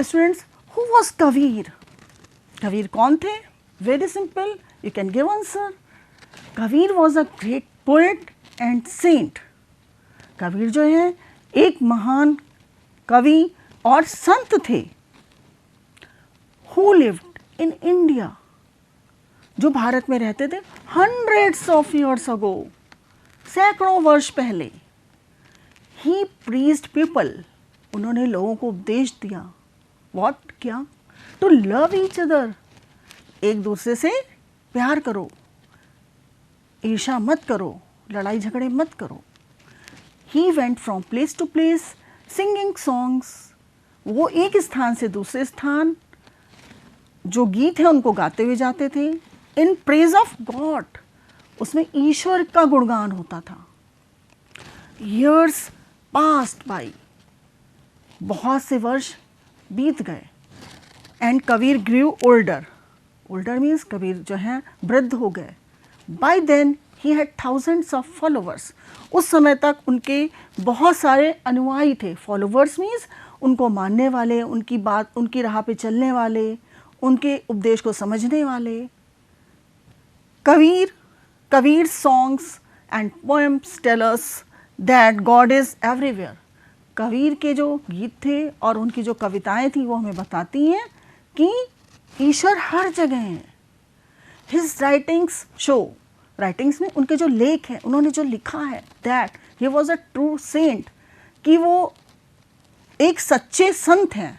Students, who was Kabir? Kabir कौन थे? Very simple, you can give answer. Kabir was a great poet and saint. Kabir जो है एक महान कवि और संत थे. हु लिव्ड इन इंडिया, जो भारत में रहते थे हंड्रेड्स ऑफ ईयर्स अगो, सैकड़ों वर्ष पहले. ही प्रीज्ड पीपल, उन्होंने लोगों को उपदेश दिया. व्हाट? क्या? टू लव ईच अदर, एक दूसरे से प्यार करो, ईर्ष्या मत करो, लड़ाई झगड़े मत करो. He went from place to place singing songs, वो एक स्थान से दूसरे स्थान जो गीत है उनको गाते हुए जाते थे. इन प्रेज ऑफ गॉड, उसमें ईश्वर का गुणगान होता था. ईयर्स पास्ट बाई, बहुत से वर्ष बीत गए. And Kabir grew older, older means Kabir जो है वृद्ध हो गए. By then he had thousands of followers, उस समय तक उनके बहुत सारे अनुयायी थे. फॉलोवर्स मीन्स उनको मानने वाले, उनकी बात, उनकी राह पे चलने वाले, उनके उपदेश को समझने वाले. Kabir songs and poems tell us that God is everywhere. Kabir के जो गीत थे और उनकी जो कविताएं थी वो हमें बताती हैं कि ईश्वर हर जगह है. हिज राइटिंग्स शो, राइटिंग्स में उनके जो लेख हैं, उन्होंने जो लिखा है, that he was a true saint, कि वो एक सच्चे संत हैं.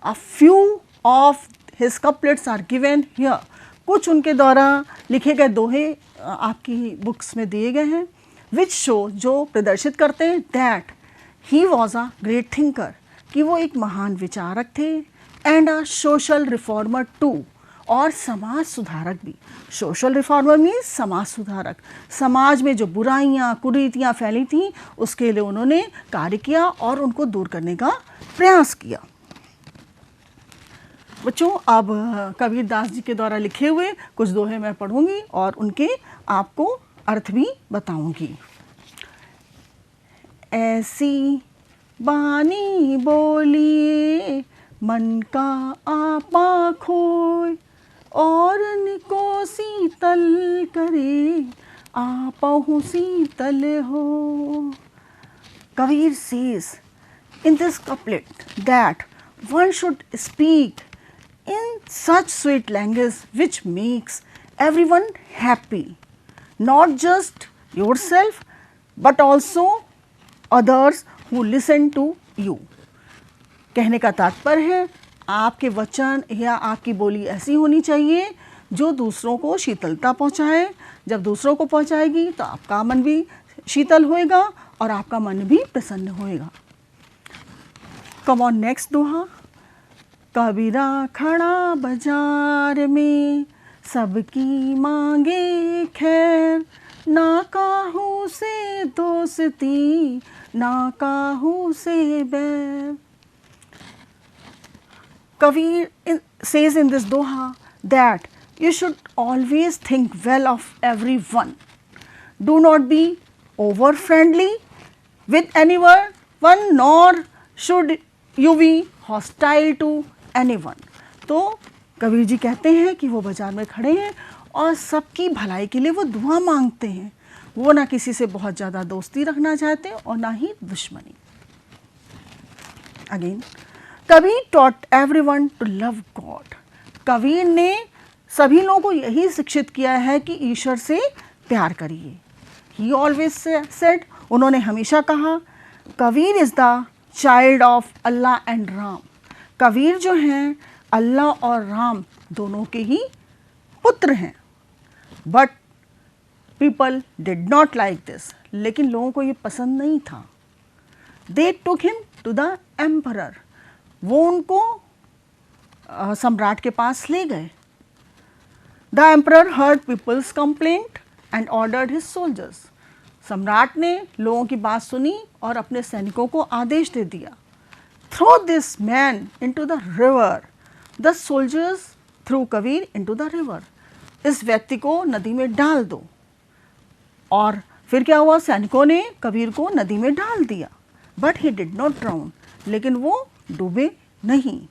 A few of his couplets are given here, कुछ उनके द्वारा लिखे गए दोहे आपकी बुक्स में दिए गए हैं. विच शो, जो प्रदर्शित करते हैं that he was a great thinker, कि वो एक महान विचारक थे. And a social reformer too, और समाज सुधारक भी. सोशल रिफॉर्मर मीन्स समाज सुधारक. समाज में जो बुराइयां कुरीतियां फैली थी उसके लिए उन्होंने कार्य किया और उनको दूर करने का प्रयास किया. बच्चों, अब कबीर दास जी के द्वारा लिखे हुए कुछ दोहे मैं पढ़ूंगी और उनके आपको अर्थ भी बताऊंगी. ऐसी बानी बोलिए मन का आपा खोय, और निको शीतल करे आपहु शीतल हो. Kabir says in this couplet that one should speak in such sweet language which makes everyone happy, not just yourself but also others who listen to you. कहने का तात्पर्य है आपके वचन या आपकी बोली ऐसी होनी चाहिए जो दूसरों को शीतलता पहुँचाए. जब दूसरों को पहुँचाएगी तो आपका मन भी शीतल होएगा और आपका मन भी प्रसन्न होएगा. कम ऑन नेक्स्ट दोहा. कबीरा खड़ा बाजार में सबकी मांगे खैर, ना काहू से दोस्ती ना काहू से बैर. Kabir says in this doha that you should always think well of everyone. Do not be over friendly with anyone, nor should you be hostile to anyone. तो कबीर जी कहते हैं कि वो बाजार में खड़े हैं और सबकी भलाई के लिए वो दुआ मांगते हैं. वो ना किसी से बहुत ज़्यादा दोस्ती रखना चाहते और ना ही दुश्मनी. Again, Kabir taught everyone to love God. Kabir ने सभी लोगों को यही शिक्षित किया है कि ईश्वर से प्यार करिए. He always said, उन्होंने हमेशा कहा, Kabir is the child of Allah and Ram. Kabir जो हैं अल्लाह और राम दोनों के ही पुत्र हैं. But people did not like this, लेकिन लोगों को ये पसंद नहीं था. They took him to the emperor, वो उनको सम्राट के पास ले गए. The emperor heard people's complaint and ordered his soldiers. सम्राट ने लोगों की बात सुनी और अपने सैनिकों को आदेश दे दिया. Throw this man into the river. The soldiers threw Kabir into the river. इस व्यक्ति को नदी में डाल दो. और फिर क्या हुआ, सैनिकों ने कबीर को नदी में डाल दिया. But he did not drown, लेकिन वो डूबे नहीं.